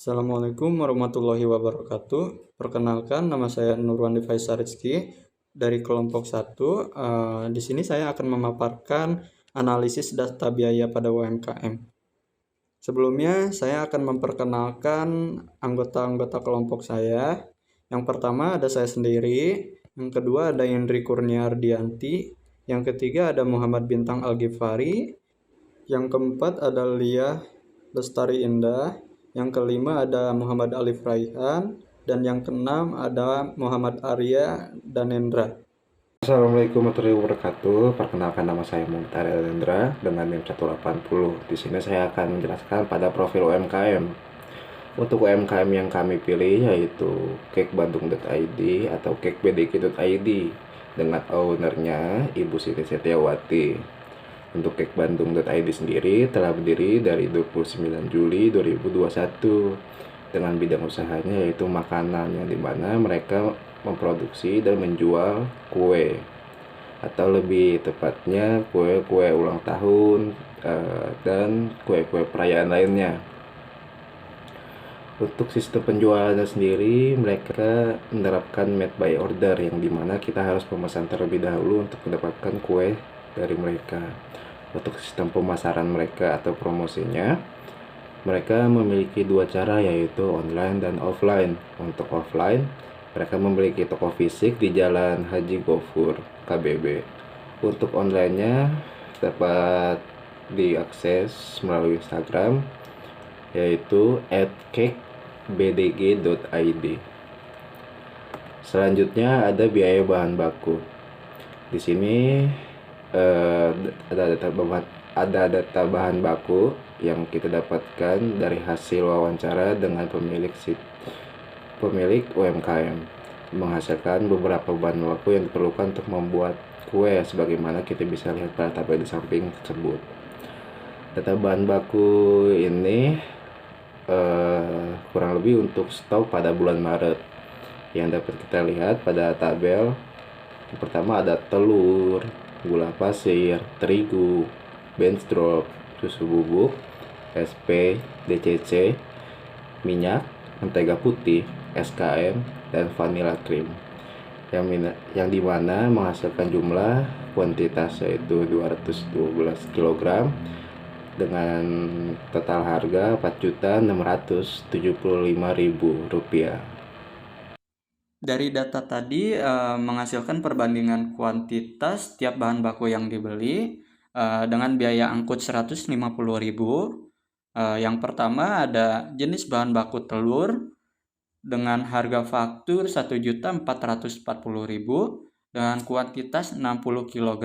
Assalamualaikum warahmatullahi wabarakatuh. Perkenalkan, nama saya Nurwandi Faisal Rizky dari kelompok 1. Di sini saya akan memaparkan analisis data biaya pada UMKM. Sebelumnya, saya akan memperkenalkan anggota-anggota kelompok saya. Yang pertama ada saya sendiri, yang kedua ada Yendri Kurnia Ardianti, yang ketiga ada Muhammad Bintang Al-Ghifari, yang keempat ada Lia Lestari Indah, yang kelima ada Muhammad Alif Raihan, dan yang keenam ada Muhammad Arya Danendra. Assalamualaikum warahmatullahi wabarakatuh. Perkenalkan, nama saya Muhammad Arya Danendra dengan NIM 180. Di sini saya akan menjelaskan pada profil UMKM. Untuk UMKM yang kami pilih yaitu cakebandung.id atau cakebdg.id dengan ownernya Ibu Siti Setiawati. Untuk cakebandung.id sendiri telah berdiri dari 29 Juli 2021 dengan bidang usahanya yaitu makanan, yang dimana mereka memproduksi dan menjual kue, atau lebih tepatnya kue-kue ulang tahun dan kue-kue perayaan lainnya. Untuk sistem penjualannya sendiri, mereka menerapkan made by order, yang dimana kita harus memesan terlebih dahulu untuk mendapatkan kue dari mereka. Untuk sistem pemasaran mereka atau promosinya, mereka memiliki dua cara, yaitu online dan offline. Untuk offline, mereka memiliki toko fisik di Jalan Haji Gofur, KBB. Untuk online-nya dapat diakses melalui Instagram, yaitu @cakebdg.id. Selanjutnya ada biaya bahan baku. Di sini ada data bahan baku yang kita dapatkan dari hasil wawancara dengan pemilik UMKM, menghasilkan beberapa bahan baku yang diperlukan untuk membuat kue, sebagaimana kita bisa lihat pada tabel di samping tersebut. Data bahan baku ini kurang lebih untuk stok pada bulan Maret, yang dapat kita lihat pada tabel. Yang pertama ada telur, gula pasir, terigu, bench drop, susu bubuk, SP, DCC, minyak, mentega putih, SKM, dan vanilla cream, yang dimana menghasilkan jumlah kuantitas yaitu 212 kg dengan total harga Rp4.675.000. Dari data tadi menghasilkan perbandingan kuantitas tiap bahan baku yang dibeli dengan biaya angkut Rp150.000. Yang pertama ada jenis bahan baku telur dengan harga faktur Rp1.440.000 dengan kuantitas 60 kg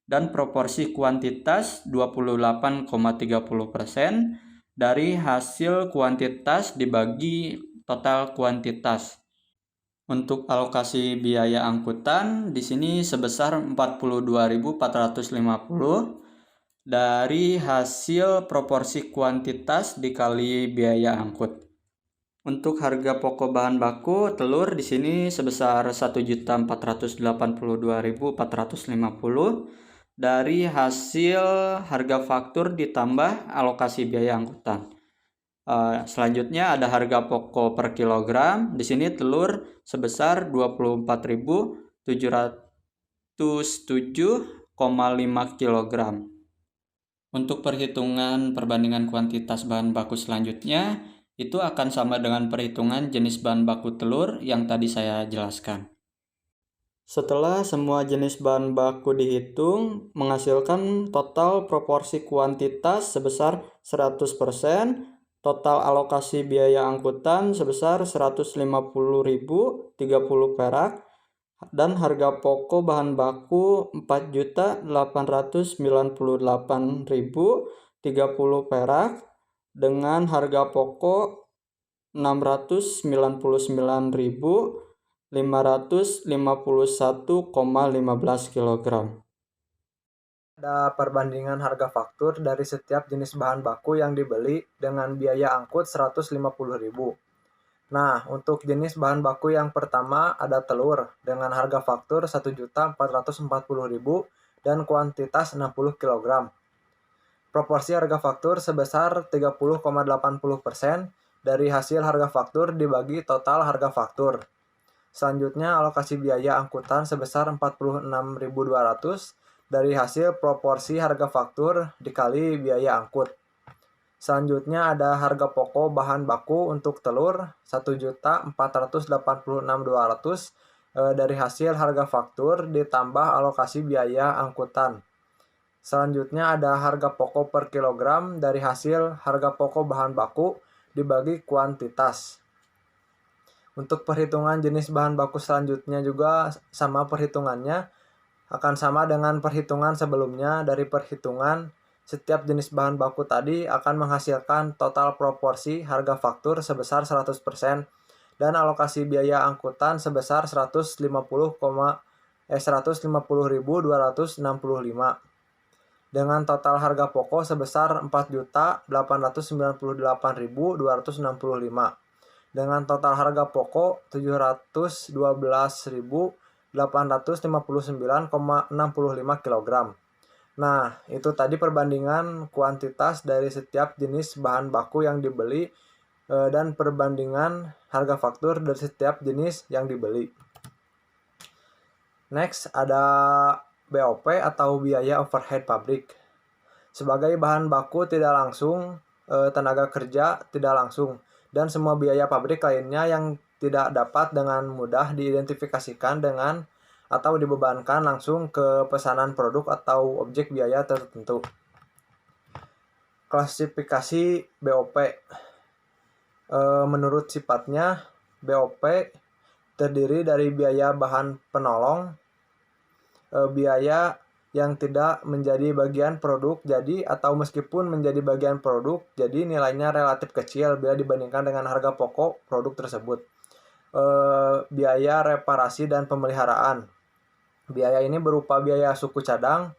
dan proporsi kuantitas 28,30% dari hasil kuantitas dibagi total kuantitas. Untuk alokasi biaya angkutan di sini sebesar 42.450 dari hasil proporsi kuantitas dikali biaya angkut. Untuk harga pokok bahan baku telur di sini sebesar 1.482.450 dari hasil harga faktur ditambah alokasi biaya angkutan. Selanjutnya ada harga pokok per kilogram. Di sini telur sebesar 24.707,5 kg. Untuk perhitungan perbandingan kuantitas bahan baku selanjutnya itu akan sama dengan perhitungan jenis bahan baku telur yang tadi saya jelaskan. Setelah semua jenis bahan baku dihitung, menghasilkan total proporsi kuantitas sebesar 100%, total alokasi biaya angkutan sebesar Rp150.030 perak, dan harga pokok bahan baku Rp4.898.030 perak dengan harga pokok Rp699.551,15 kg. Ada perbandingan harga faktur dari setiap jenis bahan baku yang dibeli dengan biaya angkut Rp150.000. Nah, untuk jenis bahan baku yang pertama ada telur dengan harga faktur Rp1.440.000 dan kuantitas 60 kg. Proporsi harga faktur sebesar 30,80% dari hasil harga faktur dibagi total harga faktur. Selanjutnya, alokasi biaya angkutan sebesar 46.200 dari hasil proporsi harga faktur dikali biaya angkut. Selanjutnya ada harga pokok bahan baku untuk telur 1.486.200 dari hasil harga faktur ditambah alokasi biaya angkutan. Selanjutnya ada harga pokok per kilogram dari hasil harga pokok bahan baku dibagi kuantitas. Untuk perhitungan jenis bahan baku selanjutnya juga sama perhitungannya, akan sama dengan perhitungan sebelumnya. Dari perhitungan setiap jenis bahan baku tadi akan menghasilkan total proporsi harga faktur sebesar 100% dan alokasi biaya angkutan sebesar 150.265 dengan total harga pokok sebesar 4.898.265 dengan total harga pokok 712.859,65 kg. Nah, itu tadi perbandingan kuantitas dari setiap jenis bahan baku yang dibeli dan perbandingan harga faktur dari setiap jenis yang dibeli. Next, ada BOP atau biaya overhead pabrik. Sebagai bahan baku tidak langsung, tenaga kerja tidak langsung, dan semua biaya pabrik lainnya yang tidak dapat dengan mudah diidentifikasikan dengan atau dibebankan langsung ke pesanan produk atau objek biaya tertentu. Klasifikasi BOP. Menurut sifatnya, BOP terdiri dari biaya bahan penolong, biaya yang tidak menjadi bagian produk jadi atau meskipun menjadi bagian produk jadi nilainya relatif kecil bila dibandingkan dengan harga pokok produk tersebut. Biaya reparasi dan pemeliharaan. Biaya ini berupa biaya suku cadang,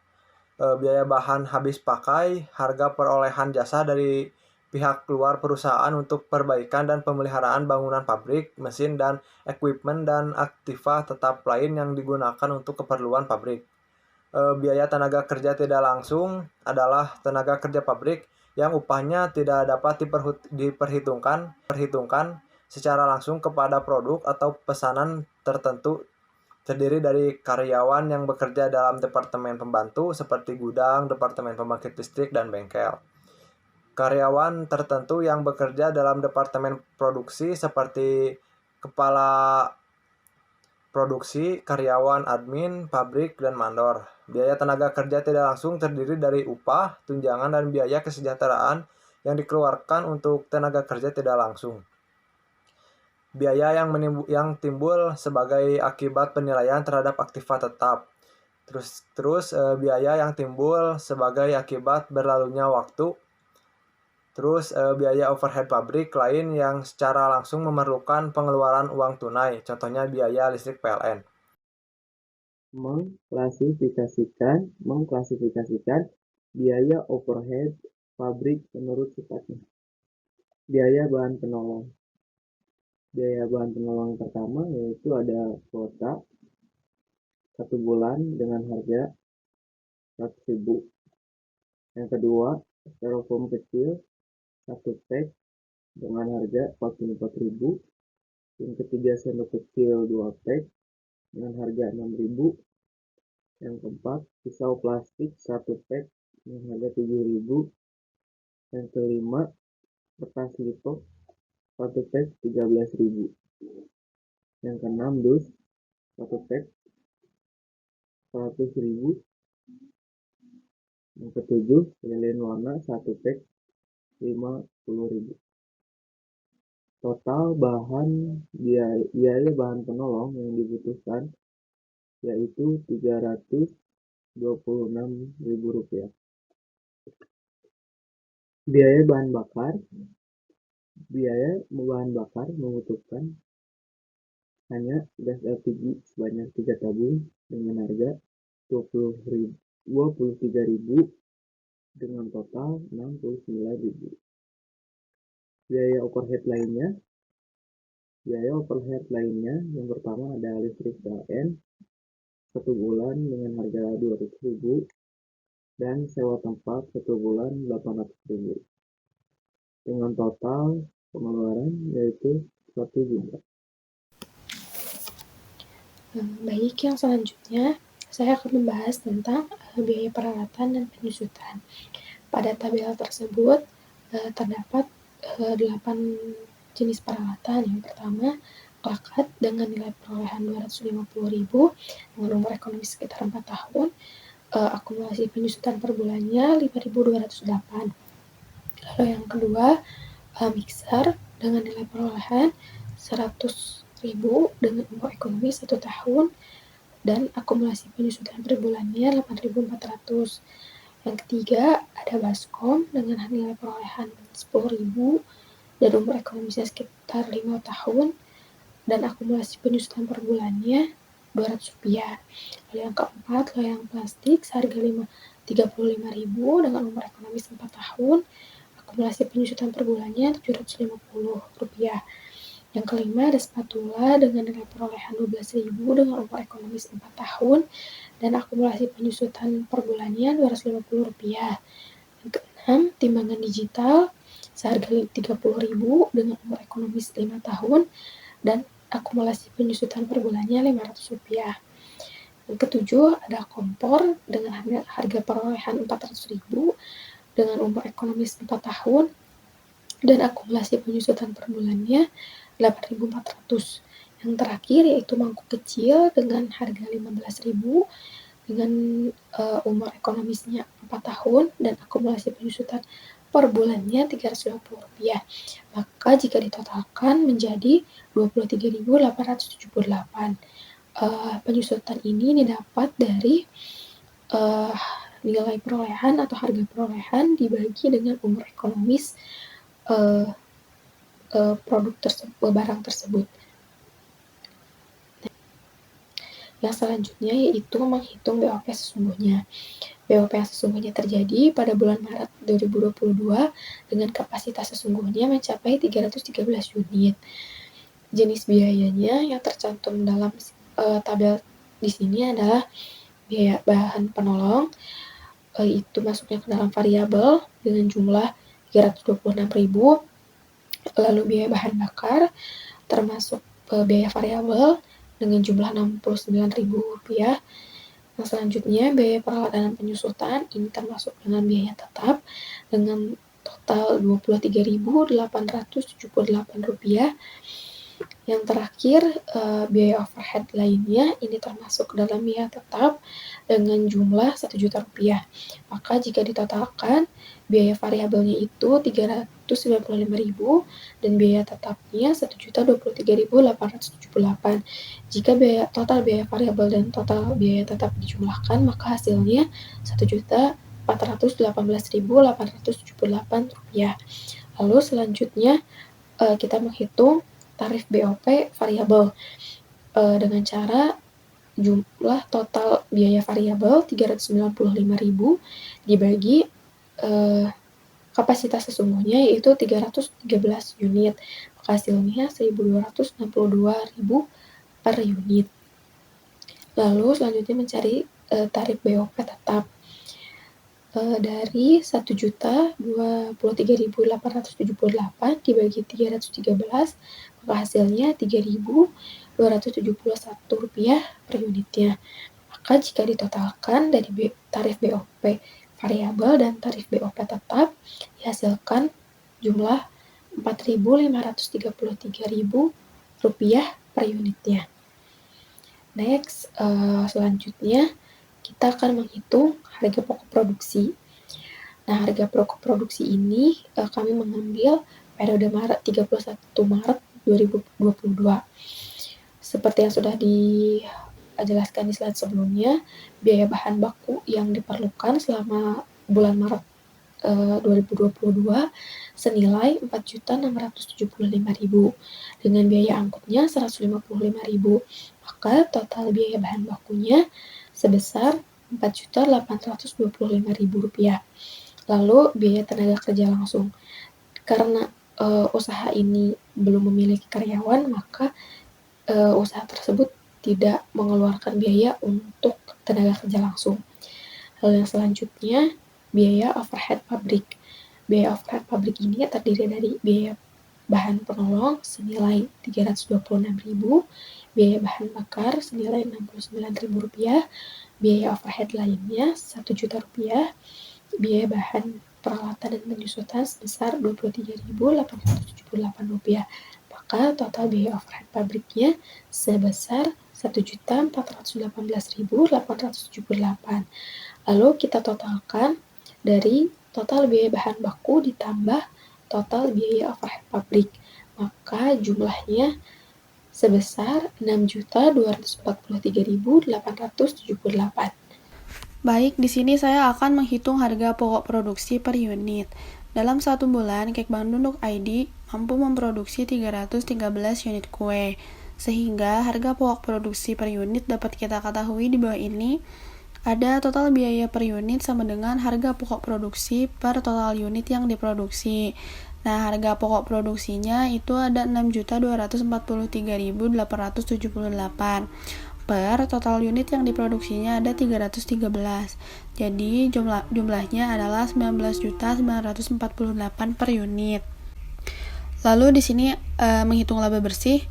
biaya bahan habis pakai, harga perolehan jasa dari pihak luar perusahaan untuk perbaikan dan pemeliharaan bangunan pabrik, mesin dan equipment dan aktiva tetap lain yang digunakan untuk keperluan pabrik. Biaya tenaga kerja tidak langsung adalah tenaga kerja pabrik yang upahnya tidak dapat diperhitungkan secara langsung kepada produk atau pesanan tertentu, terdiri dari karyawan yang bekerja dalam departemen pembantu seperti gudang, departemen pembangkit listrik, dan bengkel. Karyawan tertentu yang bekerja dalam departemen produksi seperti kepala produksi, karyawan admin, pabrik, dan mandor. Biaya tenaga kerja tidak langsung terdiri dari upah, tunjangan, dan biaya kesejahteraan yang dikeluarkan untuk tenaga kerja tidak langsung. Biaya yang timbul sebagai akibat penilaian terhadap aktiva tetap. Terus biaya yang timbul sebagai akibat berlalunya waktu. Terus biaya overhead pabrik lain yang secara langsung memerlukan pengeluaran uang tunai, contohnya biaya listrik PLN. Mengklasifikasikan biaya overhead pabrik menurut sifatnya. Biaya bahan penolong. Biaya bahan penolong pertama yaitu ada kuota 1 bulan dengan harga 100.000. Yang kedua, styrofoam kecil 1 pack dengan harga 44.000. Yang ketiga, sendok kecil 2 pack dengan harga 6.000. Yang keempat, pisau plastik 1 pack dengan harga 7.000. Yang kelima, kertas lipo 1 pack 13.000. Yang keenam, dus 1 pack 100.000. Yang ketujuh, lilin warna 1 pack 50.000. Total biaya bahan penolong yang dibutuhkan yaitu Rp326.000. Biaya bahan bakar membutuhkan hanya gas LPG sebanyak 3 tabung dengan harga 23.000 dengan total 69.000. Biaya overhead lainnya yang pertama ada listrik PLN 1 bulan dengan harga 200.000 dan sewa tempat 1 bulan 800.000 dengan total pengeluaran yaitu 1 juta. Baik, yang selanjutnya saya akan membahas tentang biaya peralatan dan penyusutan. Pada tabel tersebut terdapat 8 jenis peralatan. Yang pertama, plakat dengan nilai perolehan 250.000 dengan umur ekonomi sekitar 4 tahun. Akumulasi penyusutan per bulannya 5.208. Lalu yang kedua, mixer dengan nilai perolehan 100.000 dengan umur ekonomi 1 tahun dan akumulasi penyusutan per bulannya 8.400. Yang ketiga, ada baskom dengan nilai perolehan 10.000 dan umur ekonomisnya sekitar 5 tahun dan akumulasi penyusutan per bulannya Rp200. Lalu yang keempat, loyang plastik seharga 35.000 dengan umur ekonomis 4 tahun, akumulasi penyusutan per bulannya Rp750. Yang kelima, ada spatula dengan nilai perolehan 12.000 dengan umur ekonomis 4 tahun dan akumulasi penyusutan per bulannya Rp250. Yang keenam, timbangan digital seharga 30.000 dengan umur ekonomis 5 tahun dan akumulasi penyusutan per bulannya Rp500. Yang ketujuh, ada kompor dengan harga perolehan 400.000 dengan umur ekonomis 4 tahun dan akumulasi penyusutan per bulannya 8.400. Yang terakhir yaitu mangkuk kecil dengan harga 15.000 dengan umur ekonomisnya 4 tahun dan akumulasi penyusutan per bulannya Rp350. Maka jika ditotalkan menjadi 23.878. Penyusutan ini didapat dari nilai perolehan atau harga perolehan dibagi dengan umur ekonomis barang tersebut. Yang selanjutnya yaitu menghitung BOP sesungguhnya. BOP yang sesungguhnya terjadi pada bulan Maret 2022 dengan kapasitas sesungguhnya mencapai 313 unit. Jenis biayanya yang tercantum dalam tabel di sini adalah biaya bahan penolong, itu masuknya ke dalam variabel dengan jumlah 326.000. Lalu biaya bahan bakar termasuk biaya variabel dengan jumlah Rp69.000. Yang selanjutnya biaya peralatan dan penyusutan ini termasuk dengan biaya tetap dengan total Rp23.878. Yang terakhir biaya overhead lainnya ini termasuk dalam biaya tetap dengan jumlah Rp1 juta. Maka jika ditotalkan biaya variabelnya itu Rp395.000 dan biaya tetapnya Rp1.023.878. Jika total biaya variabel dan total biaya tetap dijumlahkan maka hasilnya Rp1.418.878. Lalu selanjutnya kita menghitung tarif BOP variabel dengan cara jumlah total biaya variabel Rp395.000 dibagi kapasitas sesungguhnya yaitu 313 unit. Maka hasilnya Rp1.262.000 per unit. Lalu selanjutnya mencari tarif BOP tetap dari Rp1.023.878 dibagi 313 maka hasilnya Rp3.271 per unitnya. Maka jika ditotalkan dari tarif BOP variabel dan tarif BOP tetap dihasilkan jumlah Rp4.533.000 per unitnya. Next, selanjutnya kita akan menghitung harga pokok produksi. Nah, harga pokok produksi ini kami mengambil periode 31 Maret 2022. Seperti yang sudah dijelaskan di slide sebelumnya, biaya bahan baku yang diperlukan selama bulan Maret 2022 senilai Rp4.675.000 dengan biaya angkutnya Rp155.000. Maka total biaya bahan bakunya sebesar Rp4.825.000. Lalu biaya tenaga kerja langsung. Karena usaha ini belum memiliki karyawan, maka usaha tersebut tidak mengeluarkan biaya untuk tenaga kerja langsung. Lalu yang selanjutnya biaya overhead pabrik. Biaya overhead pabrik ini terdiri dari biaya bahan penolong senilai Rp326.000, biaya bahan bakar senilai Rp69.000, biaya overhead lainnya Rp1.000.000, biaya bahan peralatan dan penyusutan sebesar Rp23.878. Maka total biaya overhead pabriknya sebesar Rp1.418.878. Lalu kita totalkan dari total biaya bahan baku ditambah total biaya overhead pabrik. Maka jumlahnya sebesar Rp6.243.878. Baik, di sini saya akan menghitung harga pokok produksi per unit. Dalam 1 bulan, Cake Bandung ID mampu memproduksi 313 unit kue, sehingga harga pokok produksi per unit dapat kita ketahui di bawah ini. Ada total biaya per unit sama dengan harga pokok produksi per total unit yang diproduksi. Nah, harga pokok produksinya itu ada Rp6.243.878. Per total unit yang diproduksinya ada 313. Jadi jumlahnya adalah 19.948 per unit. Lalu di sini menghitung laba bersih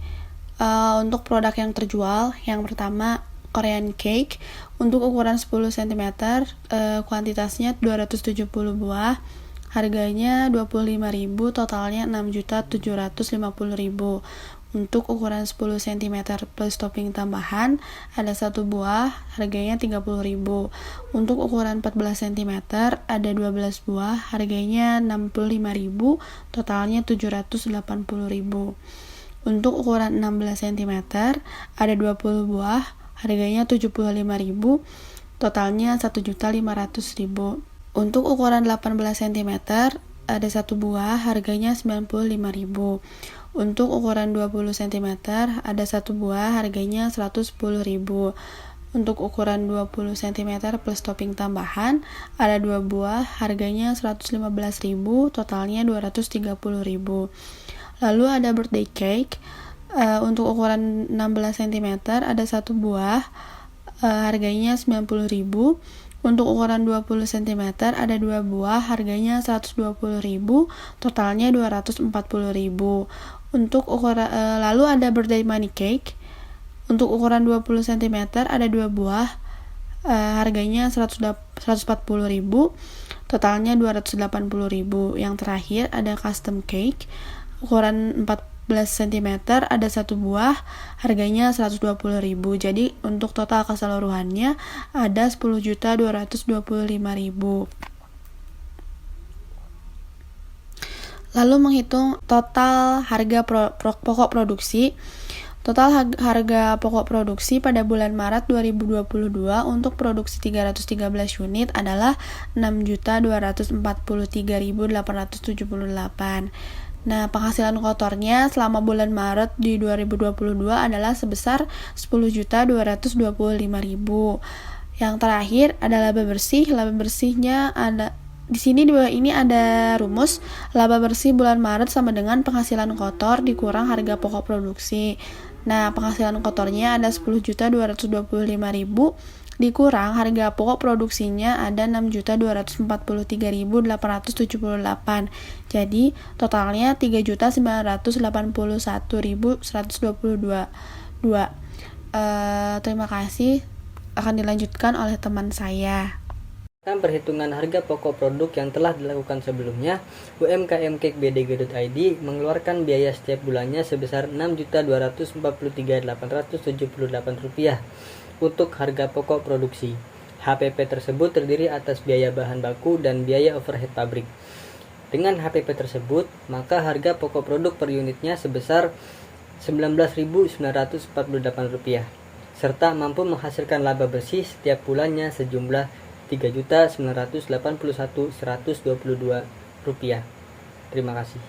untuk produk yang terjual. Yang pertama Korean Cake untuk ukuran 10 cm, kuantitasnya 270 buah. Harganya Rp25.000, totalnya Rp6.750.000. Untuk ukuran 10 cm plus topping tambahan, ada 1 buah, harganya Rp30.000. Untuk ukuran 14 cm, ada 12 buah, harganya Rp65.000, totalnya Rp780.000. Untuk ukuran 16 cm, ada 20 buah, harganya Rp75.000, totalnya Rp1.500.000. Untuk ukuran 18 cm, ada 1 buah, harganya Rp95.000. Untuk ukuran 20 cm, ada 1 buah, harganya Rp110.000. Untuk ukuran 20 cm plus topping tambahan, ada 2 buah, harganya Rp115.000, totalnya Rp230.000. Lalu ada birthday cake, untuk ukuran 16 cm, ada 1 buah, harganya Rp90.000. Untuk ukuran 20 cm, ada 2 buah, harganya Rp120.000, totalnya Rp240.000. Untuk ukuran lalu ada birthday money cake. Untuk ukuran 20 cm, ada 2 buah, harganya Rp140.000, totalnya Rp280.000. Yang terakhir ada custom cake. Ukuran 14 cm, ada 1 buah, harganya Rp120.000. Jadi untuk total keseluruhannya ada Rp10.225.000. Lalu menghitung total harga pokok produksi. Total harga pokok produksi pada bulan Maret 2022 untuk produksi 313 unit adalah Rp6.243.878. Nah, penghasilan kotornya selama bulan Maret di 2022 adalah sebesar Rp10.225.000. Yang terakhir ada laba bersih. Laba bersihnya ada di sini di bawah ini ada rumus. Laba bersih bulan Maret sama dengan penghasilan kotor dikurang harga pokok produksi. Nah, penghasilan kotornya ada Rp10.225.000 dikurang harga pokok produksinya ada Rp6.243.878. Jadi totalnya Rp3.981.122. Terima kasih. Akan dilanjutkan oleh teman saya. Perhitungan harga pokok produk yang telah dilakukan sebelumnya, UMKM Cake BDG.ID mengeluarkan biaya setiap bulannya sebesar Rp6.243.878 untuk harga pokok produksi. HPP tersebut terdiri atas biaya bahan baku dan biaya overhead pabrik. Dengan HPP tersebut, maka harga pokok produk per unitnya sebesar Rp19.948, serta mampu menghasilkan laba bersih setiap bulannya sejumlah Rp3.981.122. Terima kasih.